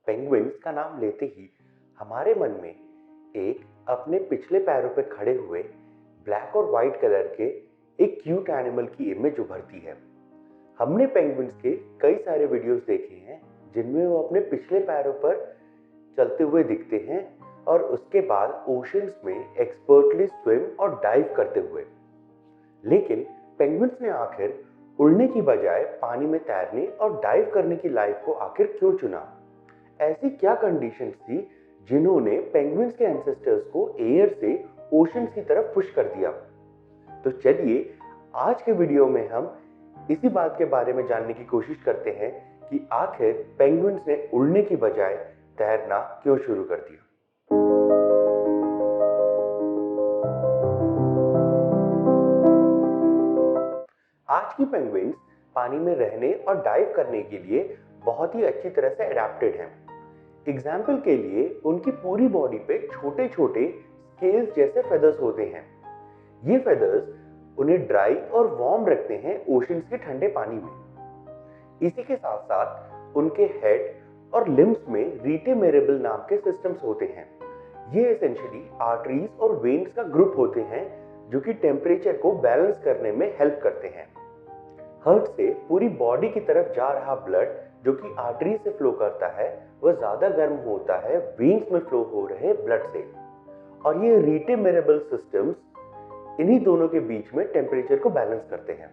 Penguins का नाम लेते ही हमारे मन में एक अपने पिछले पैरों पर खड़े हुए ब्लैक और वाइट कलर के एक क्यूट एनिमल की इमेज उभरती है। हमने पेंगुइन्स के कई सारे वीडियोस देखे हैं जिनमें वो अपने पिछले पैरों पर चलते हुए दिखते हैं और उसके बाद ओशंस में एक्सपर्टली स्विम और डाइव करते हुए। लेकिन पेंगुइन्स ने आखिर उड़ने की बजाय पानी में तैरने और डाइव करने की लाइफ को आखिर क्यों चुना? ऐसी क्या कंडीशंस थी जिन्होंने पेंगुइन्स के एंसेस्टर्स को एयर से ओशंस की तरफ पुश कर दिया? तो चलिए आज के वीडियो में हम इसी बात के बारे में जानने की कोशिश करते हैं कि आखिर पेंगुइन्स ने उड़ने की बजाय तैरना क्यों शुरू कर दिया। आज की पेंगुइन्स पानी में रहने और डाइव करने के लिए बहुत ही अच्छी तरह से अडेप्टेड हैं। एग्जाम्पल के लिए उनकी पूरी बॉडी पे छोटे छोटे स्केल्स जैसे फेदर्स होते हैं। ये फेदर्स उन्हें ड्राई और वार्म रखते हैं ओशंस के ठंडे पानी में। इसी के साथ साथ उनके हेड और लिम्स में रीटेमेरेबल नाम के सिस्टम्स होते हैं। ये एसेंशियली आर्टरीज और वेन्स का ग्रुप होते हैं जो कि टेम्परेचर को बैलेंस करने में हेल्प करते हैं। हार्ट से पूरी बॉडी की तरफ जा रहा ब्लड जो कि आर्टरी से फ्लो करता है वह ज्यादा गर्म होता है वेन्स में फ्लो हो रहे ब्लड से, और ये रीटेमेरेबल सिस्टम्स इन्हीं दोनों के बीच में टेम्परेचर को बैलेंस करते हैं।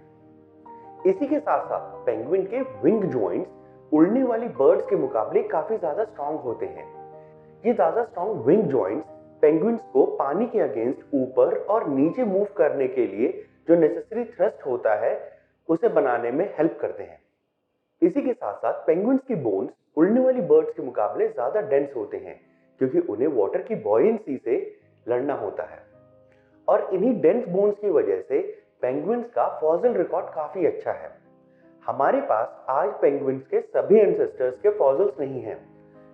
इसी के साथ साथ पेंगुइन के विंग जॉइंट्स उड़ने वाली बर्ड्स के मुकाबले काफी ज्यादा स्ट्रांग होते हैं। ये ज्यादा स्ट्रांग विंग जॉइंट्स पेंगुइन्स को पानी के अगेंस्ट ऊपर और नीचे मूव करने के लिए जो नेसेसरी थ्रस्ट होता है उसे बनाने में हेल्प करते हैं। इसी के साथ साथ पेंगुइन्स की बोन्स उड़ने वाली बर्ड्स के मुकाबले ज्यादा डेंस होते हैं क्योंकि उन्हें वाटर की बॉयंसी से लड़ना होता है, और इन्हीं डेंस बोन्स की वजह से पेंगुइन्स का फॉसिल रिकॉर्ड काफी अच्छा है। हमारे पास आज पेंगुइन्स के सभी एंसेस्टर्स के फॉसिल्स नहीं हैं,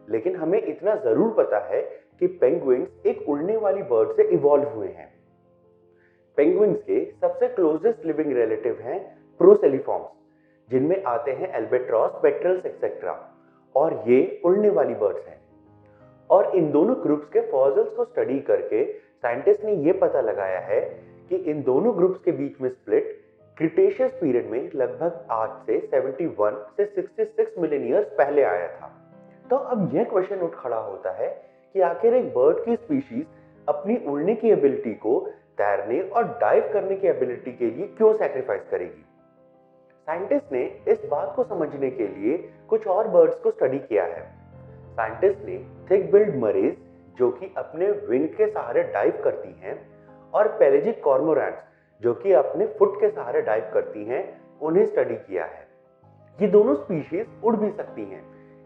लेकिन हमें इतना जरूर पता है कि पेंगुइन्स एक उड़ने वाली बर्ड से इवॉल्व हुए हैं। पेंगुइन्स के सबसे क्लोजेस्ट लिविंग रिलेटिव हैं प्रोसेलिफॉर्म्स, जिनमें आते हैं एल्बेट्रॉस, पेट्रल्स एक्सेट्रा, और ये उड़ने वाली बर्ड्स हैं। और इन दोनों ग्रुप्स के फॉसिल्स को स्टडी करके साइंटिस्ट ने यह पता लगाया है कि इन दोनों ग्रुप्स के बीच में स्प्लिट क्रिटेशियस पीरियड में लगभग आज से 71 से 66 मिलियन ईयर्स पहले आया था। तो अब यह क्वेश्चन उठ खड़ा होता है कि आखिर एक बर्ड की स्पीशीज अपनी उड़ने की एबिलिटी को तैरने और डाइव करने की एबिलिटी के लिए क्यों सैक्रिफाइस करेगी? साइंटिस्ट ने इस बात को समझने के लिए कुछ और बर्ड्स को स्टडी किया है। साइंटिस्ट ने थिक बिल्ड मरेज जो कि अपने विंग के सहारे डाइव करती हैं, और पेलेजिक कॉर्मोरैंट्स जो कि अपने फुट के सहारे डाइव करती हैं, उन्हें स्टडी किया है। ये दोनों स्पीशीज उड़ भी सकती हैं,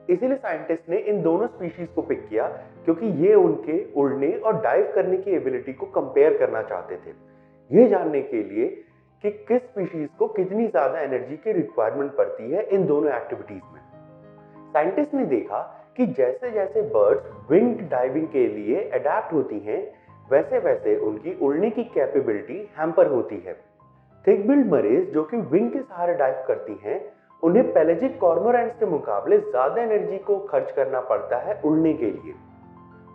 इसीलिए साइंटिस्ट ने इन दोनों स्पीशीज को पिक किया क्योंकि ये उनके उड़ने और डाइव करने की एबिलिटी को कंपेयर करना चाहते थे, ये जानने के लिए कि किस स्पीशीज को कितनी ज्यादा एनर्जी की रिक्वायरमेंट पड़ती है इन दोनों एक्टिविटीज में। साइंटिस्ट ने देखा कि जैसे जैसे बर्ड्स विंग डाइविंग के लिए अडेप्ट होती हैं, वैसे वैसे उनकी उड़ने की कैपेबिलिटी हैम्पर होती है। थिक बिल्ड मरेज जो कि विंग के सहारे डाइव करती हैं, उन्हें पेलेजिक कॉर्मोरैंट्स के मुकाबले ज्यादा एनर्जी को खर्च करना पड़ता है उड़ने के लिए।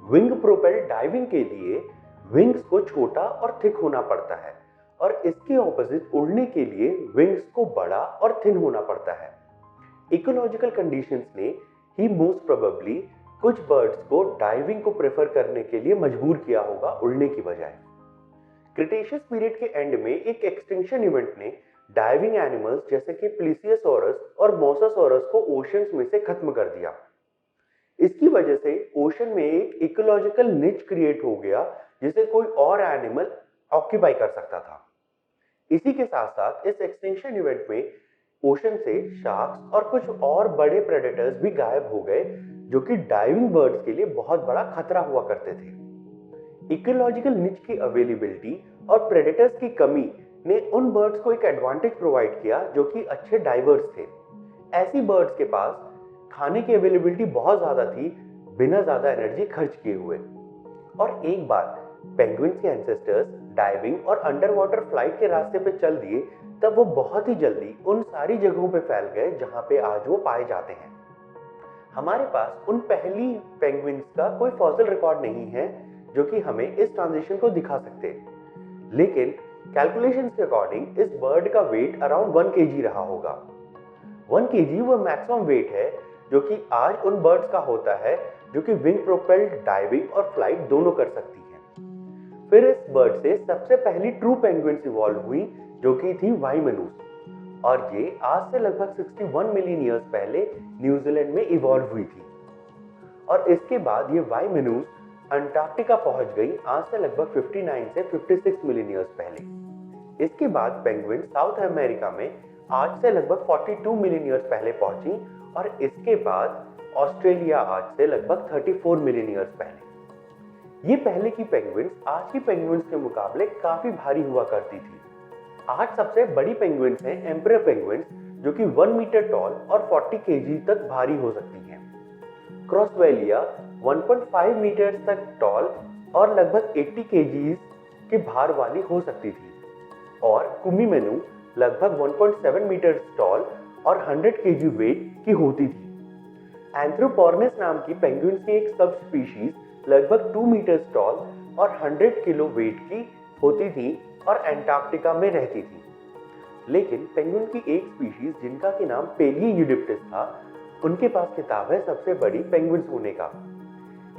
विंग प्रोपेल्ड डाइविंग के लिए विंग्स को छोटा और थिक होना पड़ता है, और इसके ऑपोजिट उड़ने के लिए विंग्स को बड़ा और थिन होना पड़ता है। इकोलॉजिकल कंडीशंस ने ही मोस्ट प्रोबेबली कुछ बर्ड्स को डाइविंग को प्रेफर करने के लिए मजबूर किया होगा उड़ने की बजाय। क्रिटेशियस पीरियड के एंड में एक एक्सटिंक्शन इवेंट ने डाइविंग एनिमल्स जैसे कि प्लीसियोसॉरस और मोसासॉरस को ओशंस में से खत्म कर दिया। इसकी वजह से ओशन में एक इकोलॉजिकल निच क्रिएट हो गया जिसे कोई और एनिमल ऑक्यूपाई कर सकता था। इसी के साथ साथ इस एक्सटिंक्शन इवेंट में ओशन से शार्क्स और कुछ और बड़े प्रेडेटर्स भी गायब हो गए जो कि डाइविंग बर्ड्स के लिए बहुत बड़ा खतरा हुआ करते थे। इकोलॉजिकल निच की अवेलेबिलिटी और प्रेडेटर्स की कमी ने उन बर्ड्स को एक एडवांटेज प्रोवाइड किया जो कि अच्छे डाइवर्स थे। ऐसी बर्ड्स के पास खाने की अवेलेबिलिटी बहुत ज्यादा थी बिना ज्यादा एनर्जी खर्च किए हुए। और एक बार पेंगुइन्स के एंसेस्टर्स डाइविंग और अंडर वाटर फ्लाइट के रास्ते पे चल दिए तब वो बहुत ही जल्दी उन सारी जगहों पे फैल गए जहां पे आज वो पाए जाते हैं। हमारे पास उन पहली पेंगुइन्स का कोई फॉसिल रिकॉर्ड नहीं है जो कि हमें इस ट्रांजिशन को दिखा सकते, लेकिन कैलकुलेशंस के अकॉर्डिंग इस बर्ड का वेट अराउंड 1 kg रहा होगा। 1 kg वो मैक्सिमम वेट है जो कि आज उन बर्ड्स का होता है जो कि विंग प्रोपेल्ड डाइविंग और फ्लाइट दोनों कर सकती हैं। फिर इस बर्ड से सबसे पहली ट्रू पेंगुइन्स इवॉल्व हुई जो कि थी वाइमेनूस, और ये आज से लगभग 61 मिलियन ईयर्स पहले न्यूजीलैंड में इवॉल्व हुई थी। और इसके बाद ये वाइमेनूस अंटार्कटिका पहुंच गई आज से लगभग 59 से 56 मिलियन ईयर्स पहले। इसके बाद पेंगुइन साउथ अमेरिका में आज से लगभग 42 मिलियन ईयर्स पहले पहुंची, और इसके बाद ऑस्ट्रेलिया आज से लगभग 34 मिलियन ईयर्स पहले। ये पहले की पेंगुइन्स आज की पेंगुइन्स के मुकाबले काफी भारी हुआ करती थी। आज सबसे बड़ी पेंगुइन्स हैं एम्परर पेंगुइन्स जो कि 1 मीटर टॉल और 40 kg तक भारी हो सकती हैं। क्रॉसवेलिया 1.5 मीटर तक टॉल और लगभग 80 kg के भार वाली हो सकती थी, और कुमीमेनू लगभग 1.7 मीटर टॉल और 100 kg वेट की होती थी। एंथ्रोपोर्निस नाम की पेंगुइन्स की एक सब स्पीशीज लगभग 2 मीटर टॉल और 100 किलो वेट की होती थी और अंटार्कटिका में रहती थी। लेकिन पेंगुइन की एक स्पीशीज जिनका के नाम पेलियोयूडिप्टिस था, उनके पास खिताब है सबसे बड़ी पेंगुइन्स होने का।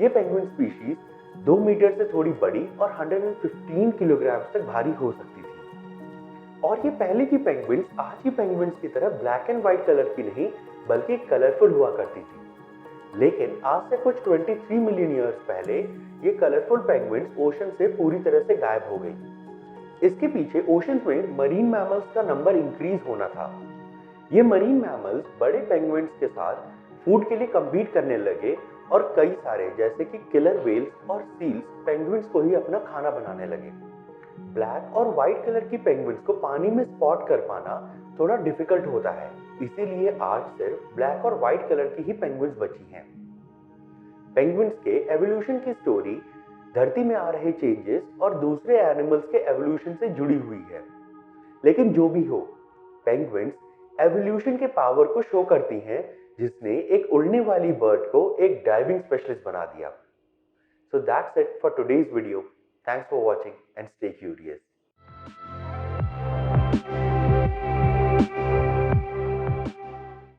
ये पेंगुइन स्पीशीज 2 मीटर से थोड़ी बड़ी और 115 किलोग्राम तक भारी हो सकती थी। और ये पहले की पेंगुइन्स आज की पेंगुइन्स की तरह ब्लैक एंड व्हाइट कलर की नहीं बल्कि कलरफुल हुआ करती थी। लेकिन आज से कुछ 23 मिलियन ईयर्स पहले ये कलरफुल पेंगुइन्स ओशन से पूरी तरह से गायब हो गई। इसके पीछे ओशन में मरीन मैमल्स का नंबर इंक्रीज होना था। ये मरीन मैमल्स बड़े पेंगुइन्स के साथ फूड के लिए कम्पीट करने लगे, और कई सारे जैसे कि किलर व्हेल्स और सील्स पेंगुइन्स को ही अपना खाना बनाने लगे। ब्लैक और व्हाइट कलर की पेंगुइन्स को पानी में स्पॉट कर पाना थोड़ा डिफिकल्ट होता है, इसीलिए आज सिर्फ ब्लैक और व्हाइट कलर की ही पेंगुइन्स बची हैं। पेंगुइन्स के एवोल्यूशन की स्टोरी धरती में आ रहे चेंजेस और दूसरे एनिमल्स के एवोल्यूशन से जुड़ी हुई है। लेकिन जो भी हो, पेंगुइन्स एवोल्यूशन के पावर को शो करती हैं, जिसने एक उड़ने वाली बर्ड को एक डाइविंग स्पेशलिस्ट बना दिया। So that's it for today's video. Thanks for watching and stay curious.